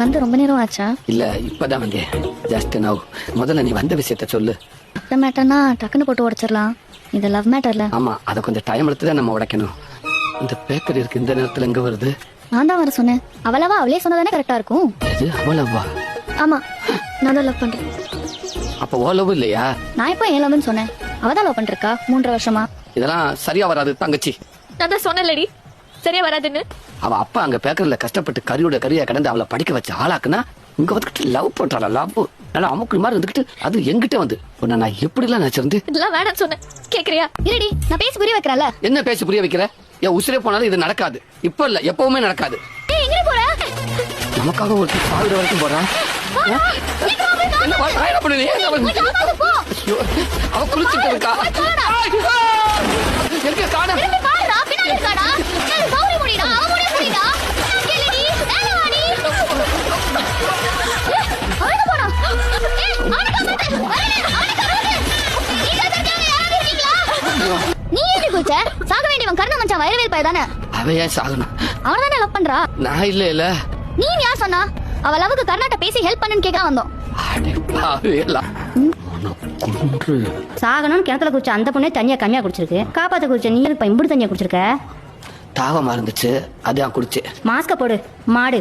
வந்து ரொம்ப நேரம் ஆச்சா? இல்ல இப்பதான் வந்தேன். Just now. முதல்ல நீ வந்த விஷயத்த சொல்லு. இந்த மேட்டர்னா டக்குன்னு போட்டு உடைச்சிடலாம். இது லவ் மேட்டர்ல. ஆமா, அதை கொஞ்சம் டைம் எடுத்துதான் நம்ம உடைக்கணும். இந்த பேக்கர் இருக்கு இந்த நேரத்துல எங்க வருது? நான் தான் வர சொன்னேன். அவளவா அவளே சொன்னதானே கரெக்டா இருக்கும். இது அவ்வளவா? ஆமா, நான் தான் லவ் பண்றேன். அப்ப ஓலவும் இல்லையா? நான் இப்போ ஏன் லவ்னு சொன்னேன். அவ தான் லவ் பண்ணிருக்கா 3 வருஷமா. இதெல்லாம் சரியா வராது தங்கச்சி. நான் தான் சொன்னேன்லடி சரியா வராதுன்னு. அவ அப்பா அங்க பேக்கர்ல கஷ்டப்பட்டு கறியோட கறியா கிடந்து அவளை படிக்க வச்ச ஆளாக்குனா இங்க வந்துகிட்டு லவ் பண்றாளா? லவ் நல்லா அமுக்கு மாதிரி இருந்துகிட்டு அது எங்கிட்ட வந்து உன்னை நான் எப்படி எல்லாம் நினைச்சிருந்து இதெல்லாம் வேணாம்னு சொன்னேன், கேக்குறியா? இருடி, நான் பேசி புரிய வைக்கிறேன்ல. என்ன பேசி புரிய வைக்கிற? என் உசிரே போனாலும் இது நடக்காது. இப்ப இல்ல, எப்பவுமே நடக்காது. ஏய், எங்க போற? நமக்காக ஒரு சாவிட வரைக்கும் போறான். என்ன பண்ணு நீ? ஐயோ, அவ குளிச்சுட்டு இருக்கா. எங்க காணோம்? பாருடா, பின்னாடி இருக்காடா. ஏய், கௌரி முடிடா, அவ முடிடா. கேளுடி, மேல வாடி. அவன போடா. ஏய், அவன காப்பாத்து. அவன காப்பாத்து. நீ செத்துட்டே யாரா இருக்கீங்களா? நீ ஏன் குச்ச? சாக வேண்டியவன் கர்ண மச்சான் வைரவேல் பைய தானே. அவ ஏன் சாகணும்? அவன தானே லவ் பண்றா. நான் இல்ல. நீ யார் சொன்னா? அவ லவ்வுக்கு கர்நாட்ட பேசி ஹெல்ப் பண்ணுன்னு கேட்க வந்தோம். சாகணும்னு கிணத்துல குடிச்ச அந்த பொண்ணே தண்ணியா கம்மியா குடிச்சிருக்கு. காப்பாத்த குடிச்ச நீ இப்ப இம்புடு தண்ணியா குடிச்சிருக்க. தாவமா இருந்துச்சு, அதான் குடிச்சு. மாஸ்க போடு மாடு.